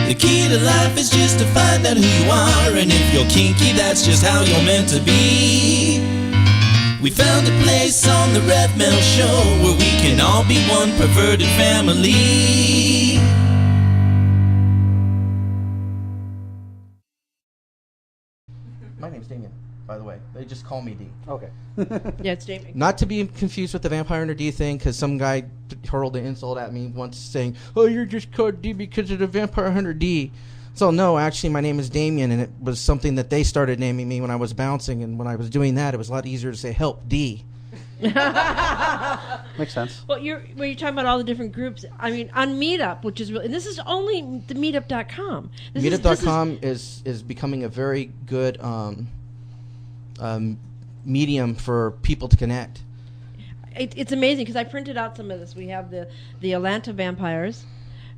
The key to life is just to find out who you are, and if you're kinky, that's just how you're meant to be. We found a place on the Rev Mel Show where we can all be one perverted family. My name's Damien, by the way. They just call me D. Okay. Yeah, it's Damien. Not to be confused with the Vampire Hunter D thing, because some guy hurled an insult at me once saying, "Oh, you're just called D because of the Vampire Hunter D." So no, actually my name is Damien, and it was something that they started naming me when I was bouncing, and when I was doing that, it was a lot easier to say, "Help, D." Makes sense. Well, when you're talking about all the different groups, I mean, on Meetup, which is really, and this is only the Meetup.com. Meetup.com is becoming a very good medium for people to connect. It's amazing because I printed out some of this. We have the Atlanta vampires,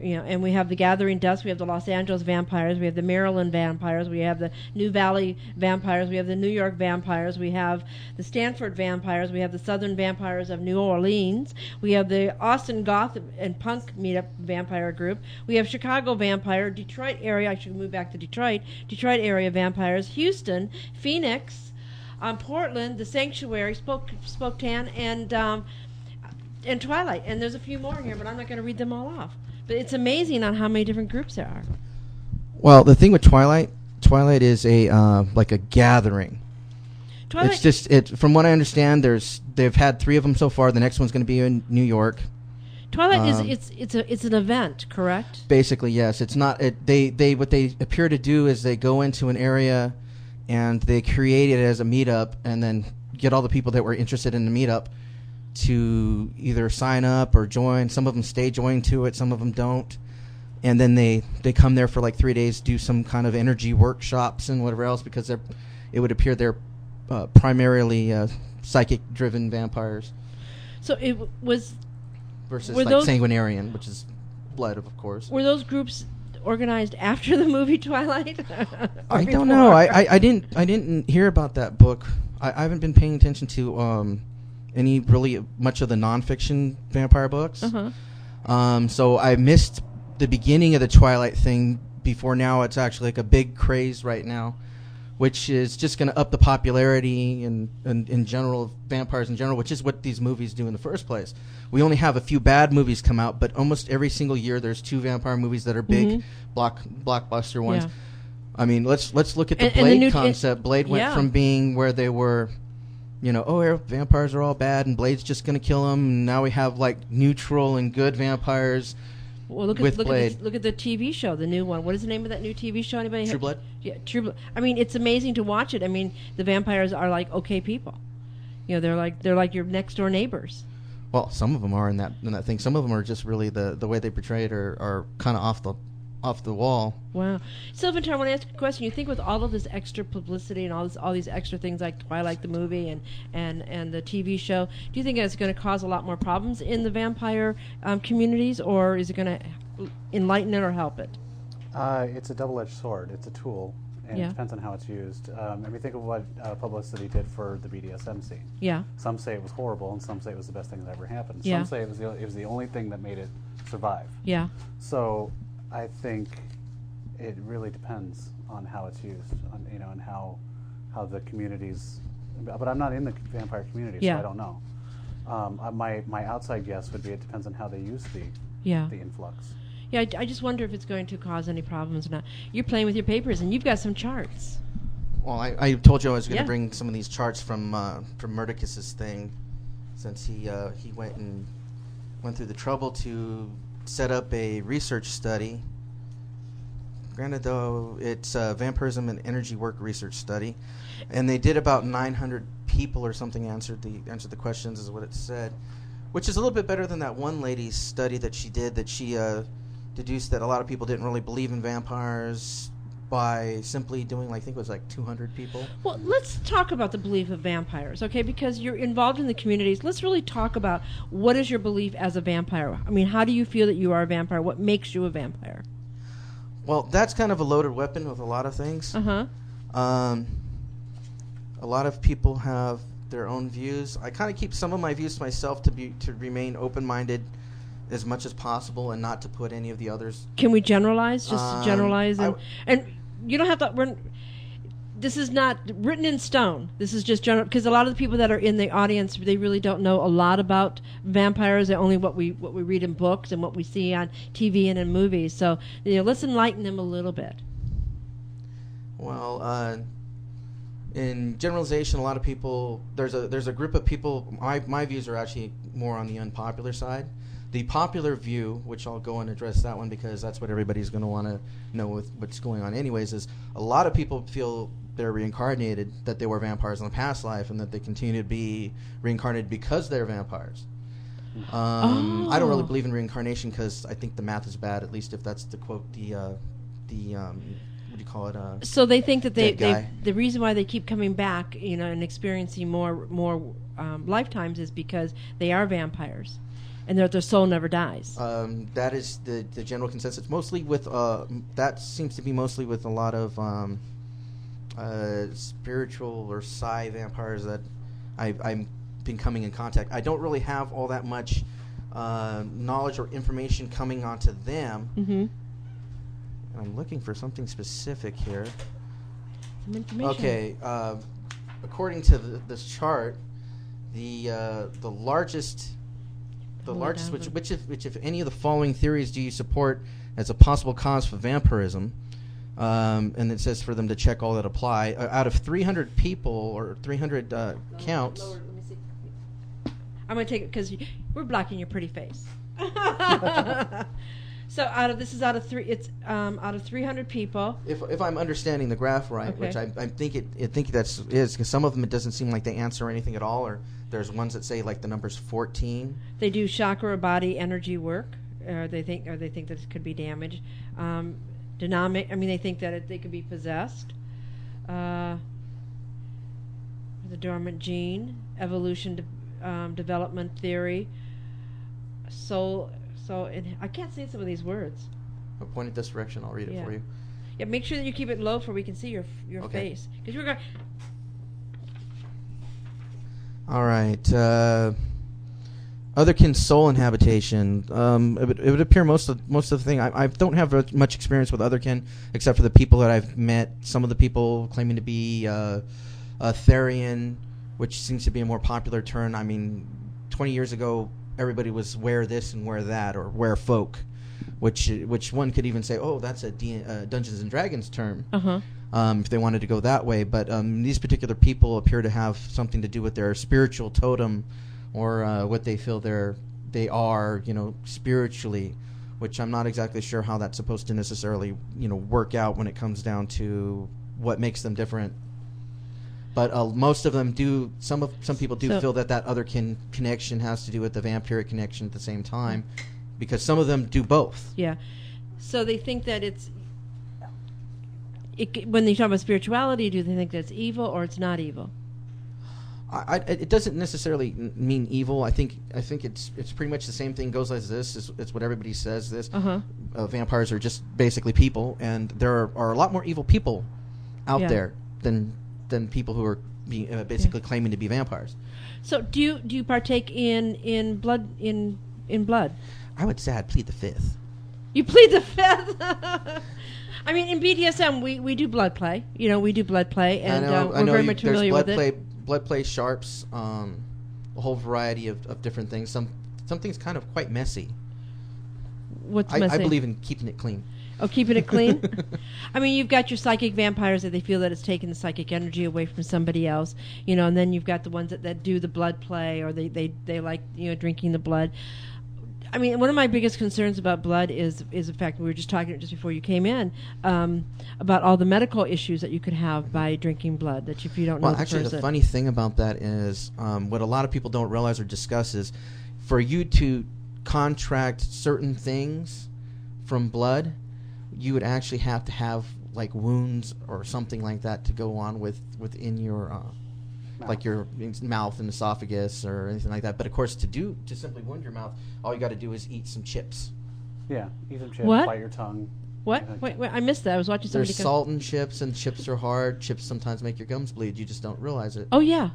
and we have the Gathering Dust. We have the Los Angeles vampires. We have the Maryland vampires. We have the New Valley vampires. We have the New York vampires. We have the Stanford vampires. We have the Southern vampires of New Orleans. We have the Austin Goth and Punk Meetup vampire group. We have Chicago vampire, Detroit area. I should move back to Detroit. Detroit area vampires. Houston, Phoenix, Portland, the Sanctuary, Spokane, and Twilight. And there's a few more here, but I'm not going to read them all off. But it's amazing on how many different groups there are. Well, the thing with Twilight is a like a gathering. Twilight, It's just from what I understand, they've had 3 of them so far. The next one's going to be in New York. Twilight it's an event, correct? Basically, yes. It's not. They what they appear to do is they go into an area, and they create it as a meetup, and then get all the people that were interested in the meetup to either sign up or join. Some of them stay joined to it, some of them don't. And then they come there for like 3 days, do some kind of energy workshops and whatever else, because it would appear they're primarily psychic-driven vampires. So it was... Versus like sanguinarian, which is blood, of course. Were those groups organized after the movie Twilight? I don't know. I didn't hear about that book. I haven't been paying attention to... any really much of the nonfiction vampire books. So I missed the beginning of the Twilight thing. Before now, it's actually like a big craze right now, which is just going to up the popularity and in general of vampires in general, which is what these movies do in the first place. We only have a few bad movies come out, but almost every single year there's 2 vampire movies that are big blockbuster ones. Yeah. I mean, let's look at the Blade concept. Blade went from being where they were, vampires are all bad and Blade's just going to kill them. And now we have like neutral and good vampires. Well, look at the TV show, the new one. What is the name of that new TV show? Anybody? True Blood? Yeah, True Blood. I mean, it's amazing to watch it. I mean, the vampires are like okay people. They're like your next door neighbors. Well, some of them are in that thing. Some of them are just really the way they portray it are kind of off the wall. Wow. Silventar, I want to ask you a question. You think with all of this extra publicity and all these extra things like Twilight the movie and the TV show, do you think it's going to cause a lot more problems in the vampire communities, or is it going to enlighten it or help it? It's a double-edged sword. It's a tool, and it depends on how it's used. I mean, think of what publicity did for the BDSM scene. Yeah. Some say it was horrible, and some say it was the best thing that ever happened. Yeah. Some say it was the only thing that made it survive. Yeah. So I think it really depends on how it's used, and how the communities. But I'm not in the vampire community, so I don't know. My outside guess would be it depends on how they use the influx. Yeah, I just wonder if it's going to cause any problems or not. You're playing with your papers, and you've got some charts. Well, I told you I was going to bring some of these charts from Murticus's thing, since he went through the trouble to set up a research study. Granted, though, it's vampirism and energy work research study, and they did about 900 people or something answered the questions, is what it said, which is a little bit better than that one lady's study that she did. That she deduced that a lot of people didn't really believe in vampires by simply doing, I think it was like 200 people. Well, let's talk about the belief of vampires, okay? Because you're involved in the communities. Let's really talk about what is your belief as a vampire. I mean, how do you feel that you are a vampire? What makes you a vampire? Well, that's kind of a loaded weapon with a lot of things. A lot of people have their own views. I kind of keep some of my views to myself to remain open-minded as much as possible and not to put any of the others. Can we generalize? Just generalize, and you don't have to. This is not written in stone. This is just general, because a lot of the people that are in the audience, they really don't know a lot about vampires. They're only what we read in books and what we see on TV and in movies. So let's enlighten them a little bit. Well, in generalization, a lot of people, there's a group of people. My views are actually more on the unpopular side. The popular view, which I'll go and address that one because that's what everybody's going to want to know with what's going on anyways, is a lot of people feel they're reincarnated, that they were vampires in a past life, and that they continue to be reincarnated because they're vampires. I don't really believe in reincarnation because I think the math is bad, at least if that's to quote the what do you call it? So they think that the reason why they keep coming back, and experiencing more lifetimes is because they are vampires, and their soul never dies. That is the general consensus. Mostly with that seems to be mostly with a lot of spiritual or psi vampires that I've been coming in contact. I don't really have all that much knowledge or information coming onto them. Mm-hmm. I'm looking for something specific here. Some information. Okay, according to this chart, the largest, which if any of the following theories do you support as a possible cause for vampirism? And it says for them to check all that apply. Out of 300 people or 300 counts. Lower, let me see. I'm going to take it because we're blocking your pretty face. So out of 300 people. If I'm understanding the graph right, okay. Which I think that's is, because some of them it doesn't seem like they answer anything at all, or there's ones that say like the number's 14. They do chakra or body energy work. They think that it could be damaged. Dynamic. I mean, they think that they could be possessed. The dormant gene, evolution, development theory, soul. And I can't say some of these words. I'll point it this direction. I'll read it for you. Yeah, make sure that you keep it low so we can see your face. Because we're going. All right. Otherkin soul inhabitation. It would appear most of the thing. I don't have much experience with Otherkin, except for the people that I've met. Some of the people claiming to be Therian, which seems to be a more popular term. I mean, 20 years ago, everybody was wear this and wear that, or wear folk, which one could even say, oh, that's a Dungeons and Dragons term, if they wanted to go that way. But these particular people appear to have something to do with their spiritual totem, or what they feel they are, spiritually, which I'm not exactly sure how that's supposed to necessarily, work out when it comes down to what makes them different. But most of them do. Some people do feel that Otherkin connection has to do with the vampiric connection at the same time, because some of them do both. Yeah. So they think that when they talk about spirituality, do they think that's evil or it's not evil? It doesn't necessarily mean evil. I think it's pretty much the same thing. Goes like this. It's what everybody says. Vampires are just basically people, and there are a lot more evil people out there than people who are basically claiming to be vampires. So do you partake in blood in blood? I would say I'd plead the fifth. You plead the fifth. I mean, in BDSM, we do blood play. We do blood play, and we're very much familiar with it. Blood play, sharps, a whole variety of different things. Some things kind of quite messy. What's messy? I believe in keeping it clean. Oh, keeping it clean? I mean, you've got your psychic vampires that they feel that it's taking the psychic energy away from somebody else, and then you've got the ones that do the blood play, or they like, drinking the blood. I mean, one of my biggest concerns about blood is the fact, we were just talking just before you came in, about all the medical issues that you could have by drinking blood, that if you don't know the person. Well, actually, the funny thing about that is what a lot of people don't realize or discuss is for you to contract certain things from blood, you would actually have to have like wounds or something like that to go on within your like your mouth and esophagus or anything like that. But of course, to simply wound your mouth, all you got to do is eat some chips. Yeah, eat some chips. What? Bite your tongue. What? Wait, I missed that. I was watching somebody. There's salt in chips, and chips are hard. Chips sometimes make your gums bleed. You just don't realize it. Oh yeah.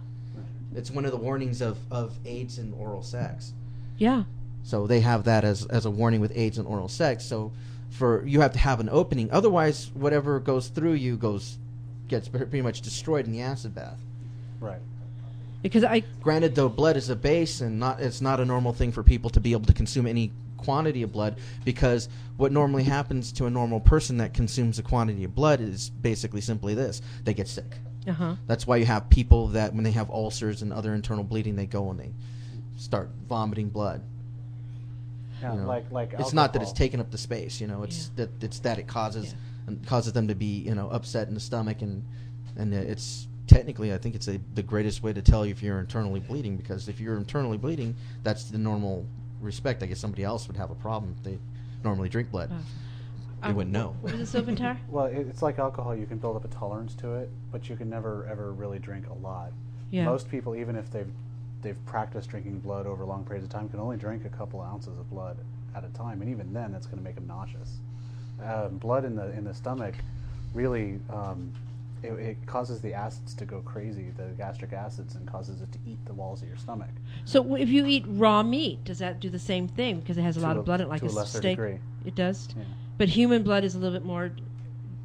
It's one of the warnings of AIDS and oral sex. Yeah. So they have that as a warning with AIDS and oral sex. So you have to have an opening. Otherwise, whatever goes through you gets pretty much destroyed in the acid bath. Right. Because Granted, though, blood is a base, and it's not a normal thing for people to be able to consume any quantity of blood, because what normally happens to a normal person that consumes a quantity of blood is basically simply this: they get sick. That's why you have people that when they have ulcers and other internal bleeding, they go and they start vomiting blood. Yeah, like it's not that it's taking up the space, it's that it causes them to be upset in the stomach, and it's technically, I think it's the greatest way to tell you if you're internally bleeding, because if you're internally bleeding, that's the normal respect. I guess somebody else would have a problem if they normally drink blood. They wouldn't know. What is it, Silventar? Well, it's like alcohol. You can build up a tolerance to it, but you can never ever really drink a lot. Yeah. Most people, even if they've practiced drinking blood over long periods of time, can only drink a couple ounces of blood at a time, and even then, that's going to make them nauseous. Blood in the stomach really it causes the acids to go crazy, the gastric acids, and causes it to eat the walls of your stomach. So if you eat raw meat, does that do the same thing? Because it has a lot of blood in it, like to a lesser steak. degree. It does? Yeah. But human blood is a little bit more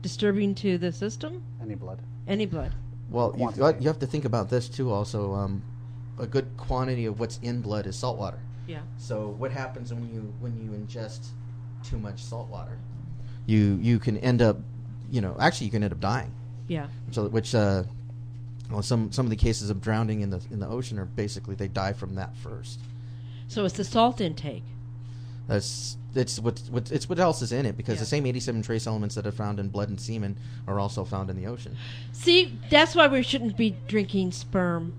disturbing to the system? Any blood. Any blood. Well, you have to think about this, too, also. A good quantity of what's in blood is salt water. Yeah. So what happens when you ingest too much salt water? You can end up, you can end up dying. Yeah. Some of the cases of drowning in the ocean are basically they die from that first. So it's the salt intake. It's what else is in it, because the same 87 trace elements that are found in blood and semen are also found in the ocean. See, that's why we shouldn't be drinking sperm.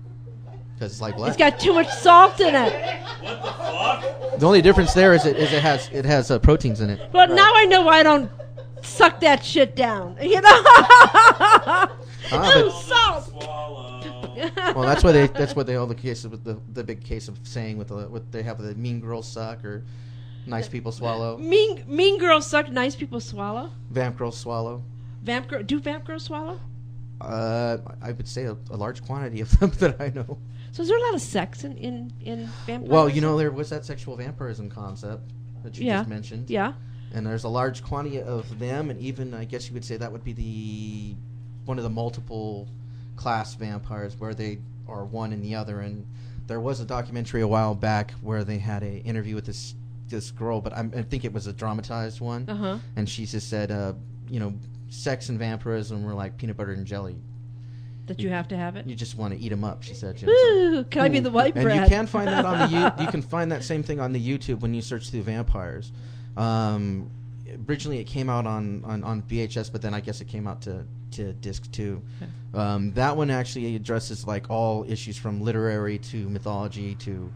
Because it's like blood. It's got too much salt in it. What the fuck? The only difference there is it has proteins in it. Well, now I know why I don't suck that shit down. Salt. Well, that's what all the cases with the big case of saying with what they have the mean girls suck or nice people swallow. Mean girls suck, nice people swallow. Vamp girls swallow. Do vamp girls swallow? I would say a large quantity of them that I know. So is there a lot of sex in vampires? Well, there was that sexual vampirism concept that you just mentioned. Yeah. And there's a large quantity of them, and even I guess you would say that would be one of the multiple class vampires where they are one and the other. And there was a documentary a while back where they had an interview with this girl, but I think it was a dramatized one. And she just said, sex and vampirism were like peanut butter and jelly. That you have to have it. You just want to eat them up, she said. Ooh, can I be the white bread? And you can find that on you can find that same thing on the YouTube when you search through vampires. Originally, it came out on VHS, but then I guess it came out to disc too. Okay. That one actually addresses like all issues from literary to mythology to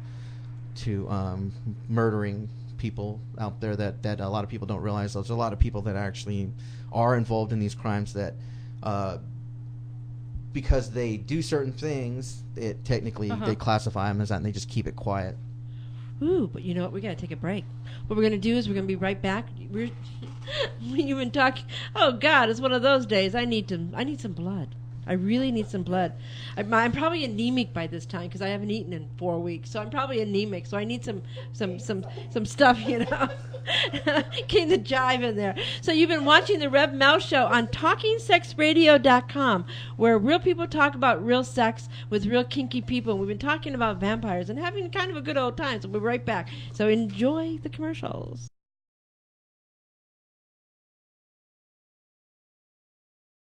murdering people out there that a lot of people don't realize. There's a lot of people that actually are involved in these crimes that because they do certain things, it technically they classify them as that, and they just keep it quiet. Ooh, but you know what? We got to take a break. What we're going to do is we're going to be right back. You've been talking. Oh God, it's one of those days. I need some blood. I really need some blood. I'm probably anemic by this time because I haven't eaten in 4 weeks, so I'm probably anemic. So I need some stuff, Getting the jive in there. So you've been watching the Rev Mel Show on TalkingSexRadio.com, where real people talk about real sex with real kinky people. And we've been talking about vampires and having kind of a good old time. So we'll be right back. So enjoy the commercials.